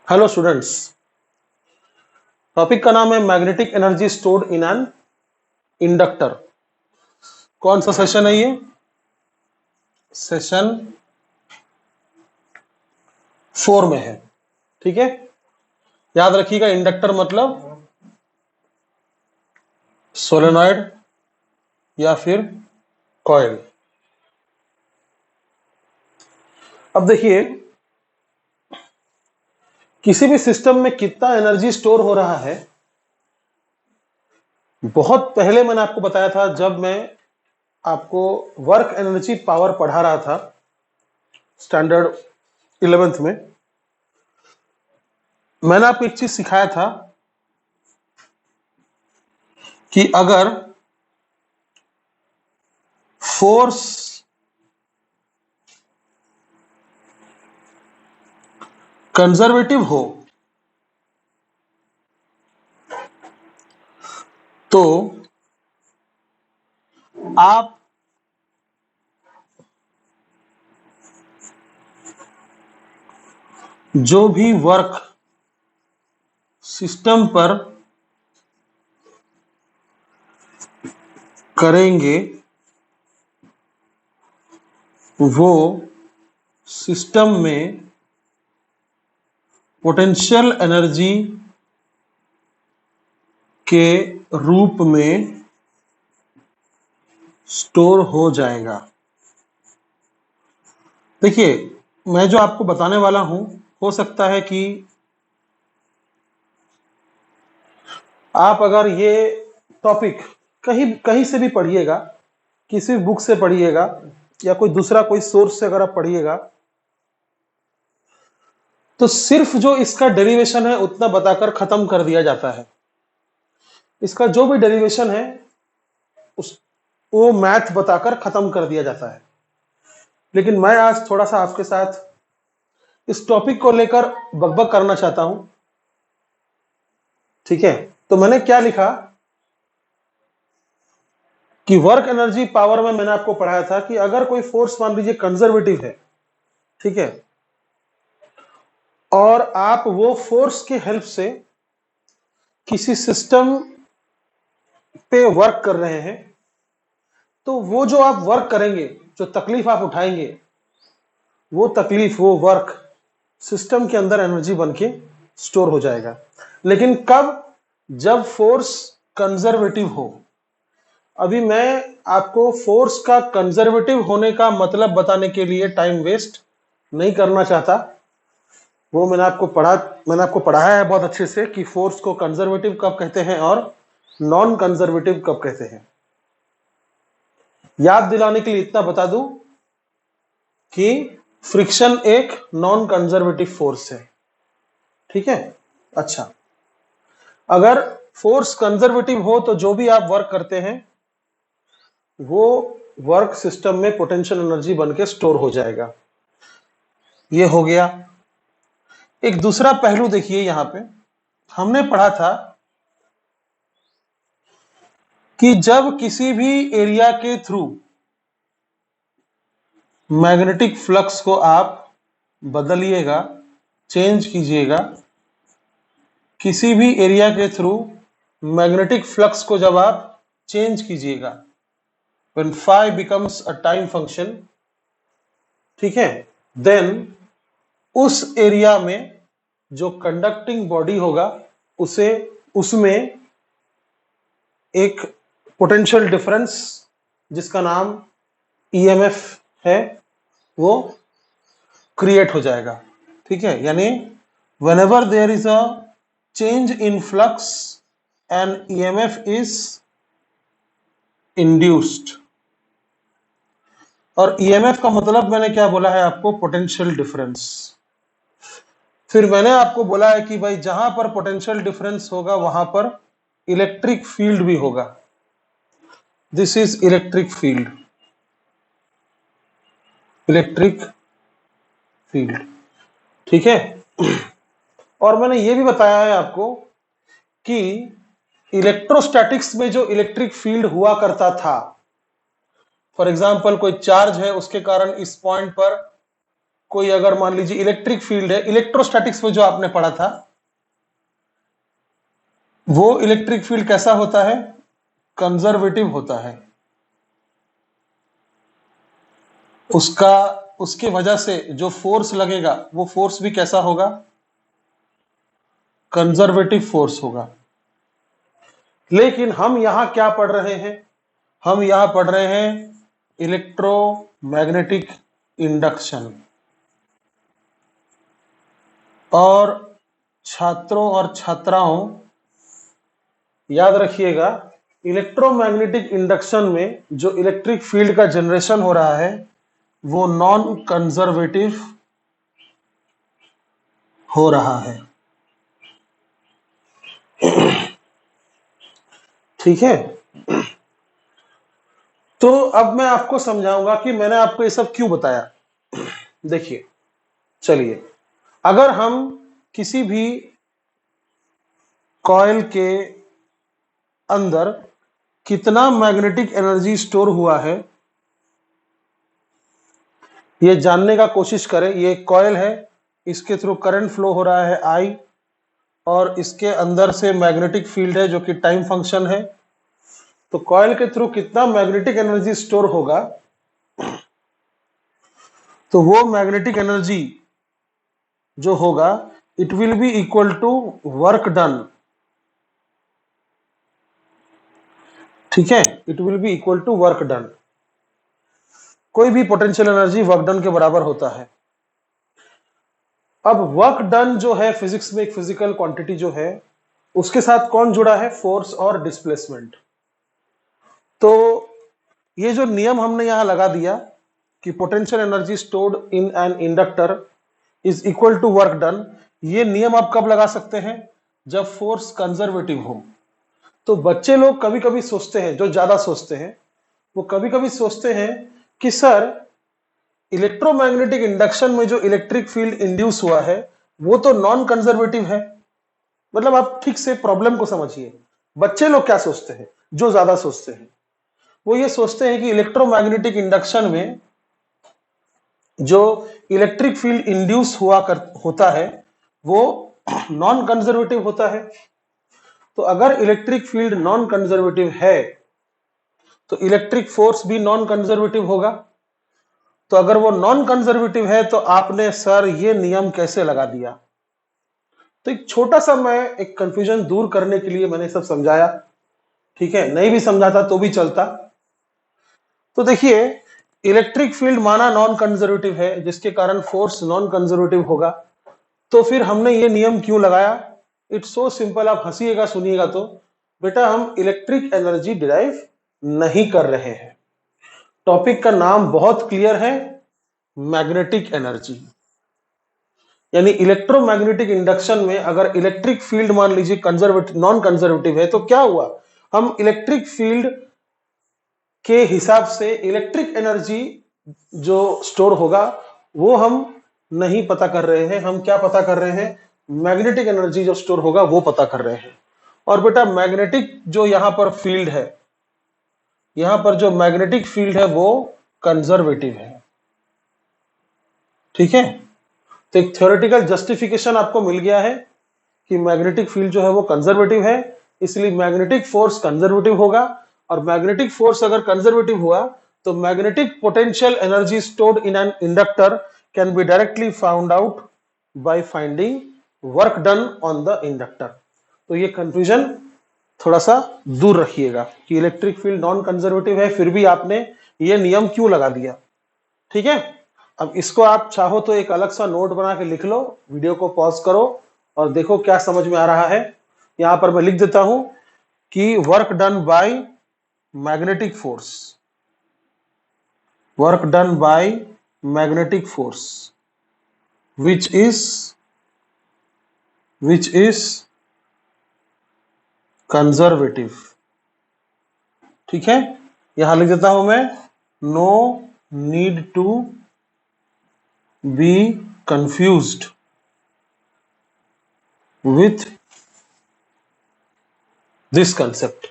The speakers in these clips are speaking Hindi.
हेलो स्टूडेंट्स, टॉपिक का नाम है magnetic energy stored in an inductor. कौन सा सेशन है ये? सेशन 4 में है। ठीक है, याद रखिएगा, इंडक्टर मतलब सोलेनॉइड या फिर कॉइल। अब देखिए, किसी भी सिस्टम में कितना एनर्जी स्टोर हो रहा है, बहुत पहले मैंने आपको बताया था जब मैं आपको वर्क एनर्जी पावर पढ़ा रहा था स्टैंडर्ड 11th में। मैंने आपको एक चीज सिखाया था कि अगर फोर्स कंजर्वेटिव हो तो आप जो भी वर्क सिस्टम पर करेंगे वो सिस्टम में पोटेंशियल एनर्जी के रूप में स्टोर हो जाएगा। देखिए, मैं जो आपको बताने वाला हूं, हो सकता है कि आप अगर ये टॉपिक कहीं कहीं से भी पढ़िएगा, किसी बुक से पढ़िएगा या कोई दूसरा कोई सोर्स से अगर आप पढ़िएगा, तो सिर्फ जो इसका डेरिवेशन है उतना बताकर खत्म कर दिया जाता है। इसका जो भी डेरिवेशन है उस वो मैथ बताकर खत्म कर दिया जाता है। लेकिन मैं आज थोड़ा सा आपके साथ इस टॉपिक को लेकर बकबक करना चाहता हूं। ठीक है, तो मैंने क्या लिखा कि वर्क एनर्जी पावर में मैंने आपको पढ़ाया था कि अगर कोई फोर्स मान लीजिए कंजर्वेटिव है, ठीक है, और आप वो फोर्स के हेल्प से किसी सिस्टम पे वर्क कर रहे हैं, तो वो जो आप वर्क करेंगे, जो तकलीफ आप उठाएंगे, वो तकलीफ, वो वर्क सिस्टम के अंदर एनर्जी बन के स्टोर हो जाएगा। लेकिन कब? जब फोर्स कंजर्वेटिव हो। अभी मैं आपको फोर्स का कंजर्वेटिव होने का मतलब बताने के लिए टाइम वेस्ट नहीं करना चाहता। वो मैंने आपको पढ़ाया है बहुत अच्छे से कि फोर्स को कंजर्वेटिव कब कहते हैं और नॉन कंजर्वेटिव कब कहते हैं। याद दिलाने के लिए इतना बता दूं कि फ्रिक्शन एक नॉन कंजर्वेटिव फोर्स है। ठीक है, अच्छा, अगर फोर्स कंजर्वेटिव हो तो जो भी आप वर्क करते हैं वो वर्क सिस्टम में पोटेंशियल एनर्जी बन के स्टोर हो जाएगा। ये हो गया। एक दूसरा पहलू देखिए, यहां पे हमने पढ़ा था कि जब किसी भी एरिया के थ्रू मैग्नेटिक फ्लक्स को आप बदलिएगा, चेंज कीजिएगा, किसी भी एरिया के थ्रू मैग्नेटिक फ्लक्स को जब आप चेंज कीजिएगा, when phi becomes a time function, ठीक है, देन उस एरिया में जो कंडक्टिंग बॉडी होगा उसमें एक पोटेंशियल डिफरेंस जिसका नाम ईएमएफ है वो क्रिएट हो जाएगा। ठीक है, यानी whenever there is a change in flux an EMF is induced। और ईएमएफ का मतलब मैंने क्या बोला है आपको? Potential difference. फिर मैंने आपको बोला है कि भाई जहां पर पोटेंशियल डिफरेंस होगा वहां पर इलेक्ट्रिक फील्ड भी होगा। This is electric field, electric field. ठीक है, और मैंने ये भी बताया है आपको कि इलेक्ट्रोस्टैटिक्स में जो इलेक्ट्रिक फील्ड हुआ करता था, फॉर एग्जाम्पल कोई चार्ज है, उसके कारण इस पॉइंट पर कोई अगर मान लीजिए इलेक्ट्रिक फील्ड है, इलेक्ट्रोस्टैटिक्स में जो आपने पढ़ा था, वो इलेक्ट्रिक फील्ड कैसा होता है? कंजर्वेटिव होता है। उसके वजह से जो फोर्स लगेगा वो फोर्स भी कैसा होगा? कंजर्वेटिव फोर्स होगा। लेकिन हम यहां क्या पढ़ रहे हैं? हम यहां पढ़ रहे हैं इलेक्ट्रोमैग्नेटिक इंडक्शन। और छात्रों और छात्राओं याद रखिएगा, इलेक्ट्रोमैग्नेटिक इंडक्शन में जो इलेक्ट्रिक फील्ड का जनरेशन हो रहा है वो नॉन कंजर्वेटिव हो रहा है। ठीक है, तो अब मैं आपको समझाऊंगा कि मैंने आपको ये सब क्यों बताया। देखिए, चलिए, अगर हम किसी भी कॉइल के अंदर कितना मैग्नेटिक एनर्जी स्टोर हुआ है ये जानने का कोशिश करें। ये कॉइल है, इसके थ्रू करंट फ्लो हो रहा है I, और इसके अंदर से मैग्नेटिक फील्ड है जो कि टाइम फंक्शन है। तो कॉइल के थ्रू कितना मैग्नेटिक एनर्जी स्टोर होगा, तो वो मैग्नेटिक एनर्जी जो होगा it will be equal to work done. ठीक है, it will be equal to work done. कोई भी पोटेंशियल एनर्जी वर्क डन के बराबर होता है। अब वर्क डन जो है फिजिक्स में एक फिजिकल क्वांटिटी जो है, उसके साथ कौन जुड़ा है? फोर्स और डिस्प्लेसमेंट। तो ये जो नियम हमने यहां लगा दिया कि potential energy stored in an inductor is equal to work done, ये नियम आप कब लगा सकते हैं? जब फोर्स कंजर्वेटिव हो। तो बच्चे लोग कभी कभी सोचते हैं, जो ज्यादा सोचते हैं, वो कभी कभी सोचते हैं कि सर इलेक्ट्रोमैग्नेटिक इंडक्शन में जो इलेक्ट्रिक फील्ड इंड्यूस हुआ है वो तो नॉन कंजर्वेटिव है। मतलब आप ठीक से प्रॉब्लम को समझिए। बच्चे लोग क्या सोचते हैं, जो ज्यादा सोचते हैं, वो ये सोचते हैं कि इलेक्ट्रोमैग्नेटिक इंडक्शन में जो इलेक्ट्रिक फील्ड इंड्यूस होता है वो नॉन कंजर्वेटिव होता है। तो अगर इलेक्ट्रिक फील्ड नॉन कंजर्वेटिव है तो इलेक्ट्रिक फोर्स भी नॉन कंजर्वेटिव होगा। तो अगर वो नॉन कंजर्वेटिव है तो आपने सर ये नियम कैसे लगा दिया? तो एक छोटा सा मैं एक कंफ्यूजन दूर करने के लिए मैंने सब समझाया। ठीक है, नहीं भी समझाता तो भी चलता। तो देखिए, इलेक्ट्रिक फील्ड माना नॉन कंजर्वेटिव है, जिसके कारण फोर्स नॉन कंजर्वेटिव होगा। तो फिर हमने ये नियम क्यों लगाया? It's so simple. आप हंसिएगा सुनिएगा तो, बेटा हम इलेक्ट्रिक एनर्जी डिराइव नहीं कर रहे हैं। टॉपिक का नाम बहुत क्लियर है, मैग्नेटिक एनर्जी। यानी इलेक्ट्रोमैग्नेटिक इंडक्शन में अगर इलेक्ट्रिक फील्ड मान लीजिए कंजर्वेटिव नॉन कंजर्वेटिव है तो क्या हुआ? हम इलेक्ट्रिक फील्ड के हिसाब से इलेक्ट्रिक एनर्जी जो स्टोर होगा वो हम नहीं पता कर रहे हैं। हम क्या पता कर रहे हैं? मैग्नेटिक एनर्जी जो स्टोर होगा वो पता कर रहे हैं। और बेटा मैग्नेटिक जो यहां पर फील्ड है, यहां पर जो मैग्नेटिक फील्ड है वो कंजर्वेटिव है। ठीक है, तो एक थ्योरेटिकल जस्टिफिकेशन आपको मिल गया है कि मैग्नेटिक फील्ड जो है वो कंजर्वेटिव है, इसलिए मैग्नेटिक फोर्स कंजर्वेटिव होगा। और मैग्नेटिक फोर्स अगर कंजर्वेटिव हुआ तो magnetic potential energy stored in an inductor can be directly found out by finding work done on the inductor. तो ये कंफ्यूजन थोड़ा सा दूर रखिएगा कि इलेक्ट्रिक फील्ड नॉन कंजर्वेटिव है फिर भी आपने ये नियम क्यों लगा दिया। ठीक है, अब इसको आप चाहो तो एक अलग सा नोट बना के लिख लो, वीडियो को पॉज करो और देखो क्या समझ में आ रहा है। यहां पर मैं लिख देता हूं कि work done by magnetic force, work done by magnetic force which is conservative. ठीक है, यहां लिख देता हूं मैं, no need to be confused with this concept.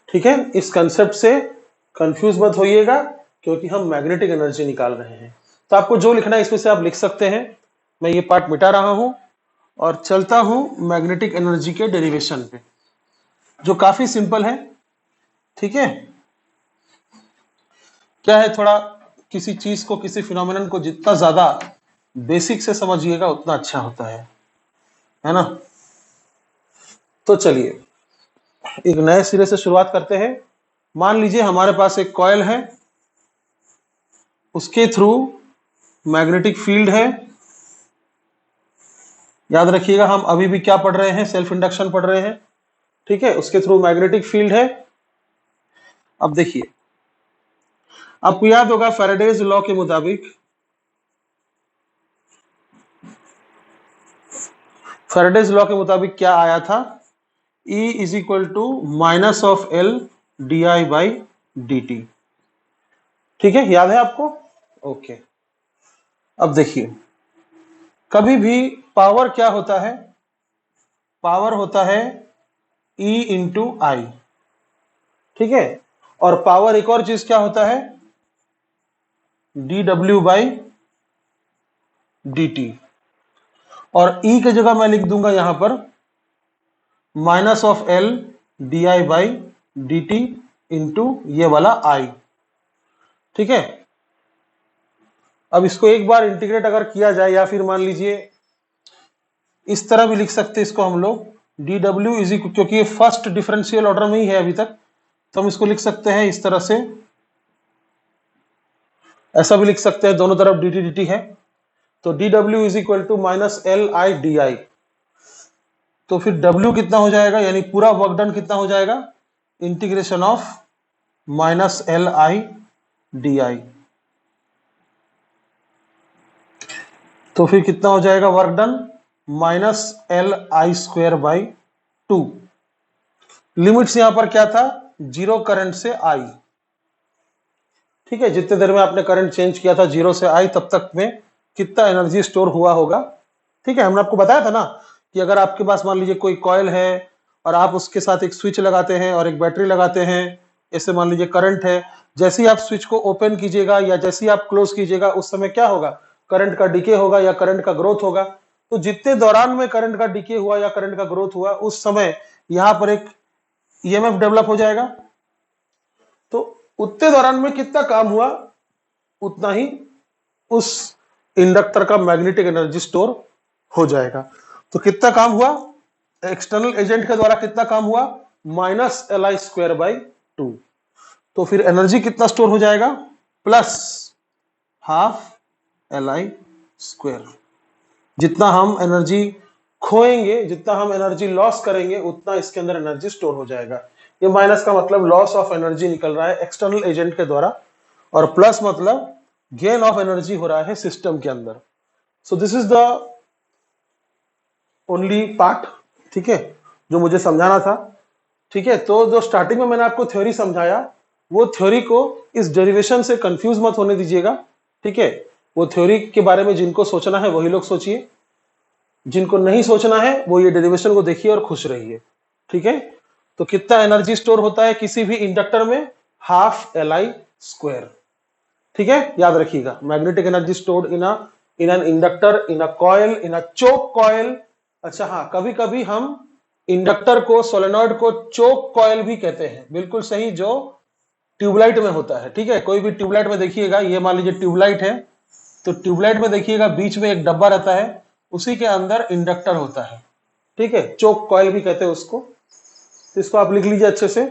ठीक है, इस कंसेप्ट से कंफ्यूज मत होइएगा क्योंकि हम मैग्नेटिक एनर्जी निकाल रहे हैं। तो आपको जो लिखना है इसमें से आप लिख सकते हैं। मैं ये पार्ट मिटा रहा हूं और चलता हूं मैग्नेटिक एनर्जी के डेरिवेशन पे, जो काफी सिंपल है। ठीक है, क्या है, थोड़ा किसी चीज को, किसी फिनोमेनन को जितना ज्यादा बेसिक से समझिएगा उतना अच्छा होता है ना। तो चलिए एक नए सिरे से शुरुआत करते हैं। मान लीजिए हमारे पास एक कॉइल है, उसके थ्रू मैग्नेटिक फील्ड है। याद रखिएगा हम अभी भी क्या पढ़ रहे हैं, सेल्फ इंडक्शन पढ़ रहे हैं। ठीक है, उसके थ्रू मैग्नेटिक फील्ड है। अब देखिए, आपको याद होगा फैराडेज लॉ के मुताबिक, फैराडेज लॉ के मुताबिक क्या आया था, E is equal to minus of L D I by D T. ठीक है, याद है आपको? ओके। अब देखिए, कभी भी पावर क्या होता है, पावर होता है E इंटू आई। ठीक है, और पावर एक और चीज क्या होता है, D W by D T. और E की जगह मैं लिख दूंगा यहां पर minus of L D I by D T into ये वाला आई। ठीक है, अब इसको एक बार इंटीग्रेट अगर किया जाए, या फिर मान लीजिए इस तरह भी लिख सकते हैं इसको हम लोग, डी डब्ल्यू इज इक्वल, क्योंकि ये फर्स्ट डिफरेंशियल ऑर्डर में ही है अभी तक, तो हम इसको लिख सकते हैं इस तरह से, ऐसा भी लिख सकते हैं, दोनों तरफ डी टी डी टी है। तो D W is equal to minus L I D I. तो फिर W कितना हो जाएगा, यानी पूरा वर्क डन कितना हो जाएगा, integration of minus L I D I. तो फिर कितना हो जाएगा work done, minus L I square by 2। Limits यहां पर क्या था, जीरो करंट से आई। ठीक है, जितने देर में आपने करंट चेंज किया था जीरो से आई, तब तक में कितना एनर्जी स्टोर हुआ होगा। ठीक है, हमने आपको बताया था ना कि अगर आपके पास मान लीजिए कोई कॉइल है और आप उसके साथ एक स्विच लगाते हैं और एक बैटरी लगाते हैं, ऐसे मान लीजिए करंट है, जैसे ही आप स्विच को ओपन कीजिएगा या जैसे ही आप क्लोज कीजिएगा, उस समय क्या होगा, करंट का डिके होगा या करंट का ग्रोथ होगा। तो जितने दौरान में करंट का डिके हुआ या करंट का ग्रोथ हुआ, उस समय यहां पर एक ईएमएफ डेवलप हो जाएगा। तो उतने दौरान में कितना काम हुआ, उतना ही उस इंडक्टर का मैग्नेटिक एनर्जी स्टोर हो जाएगा। तो कितना काम हुआ, एक्सटर्नल एजेंट के द्वारा कितना काम हुआ, minus L I square by 2। तो फिर एनर्जी कितना स्टोर हो जाएगा, plus half L I square. जितना हम एनर्जी खोएंगे, जितना हम एनर्जी लॉस करेंगे, उतना इसके अंदर एनर्जी स्टोर हो जाएगा। ये माइनस का मतलब लॉस ऑफ एनर्जी निकल रहा है एक्सटर्नल एजेंट के द्वारा, और प्लस मतलब गेन ऑफ एनर्जी हो रहा है सिस्टम के अंदर। So this is the only part, ठीक है, जो मुझे समझाना था। ठीक है, तो जो स्टार्टिंग में मैंने आपको थ्योरी समझाया, वो थ्योरी को इस डेरिवेशन से कंफ्यूज मत होने दीजिएगा। ठीक है, वो थ्योरी के बारे में जिनको सोचना है वही लोग सोचिए, जिनको नहीं सोचना है वो ये डेरिवेशन को देखिए और खुश रहिए। ठीक है, तो कितना एनर्जी स्टोर होता है किसी भी इंडक्टर में, हाफ एल आई स्क्वायर। ठीक है, याद रखिएगा, magnetic energy stored in an inductor, in a coil, in a choke coil. अच्छा हाँ, कभी कभी हम इंडक्टर को, सोलेनॉइड को चोक कॉइल भी कहते हैं, बिल्कुल सही, जो ट्यूबलाइट में होता है। ठीक है, कोई भी ट्यूबलाइट में देखिएगा, ये मान लीजिए ट्यूबलाइट है, तो ट्यूबलाइट में देखिएगा बीच में एक डब्बा रहता है, उसी के अंदर इंडक्टर होता है। ठीक है, चोक कॉइल भी कहते हैं उसको। तो इसको आप लिख लीजिए अच्छे से।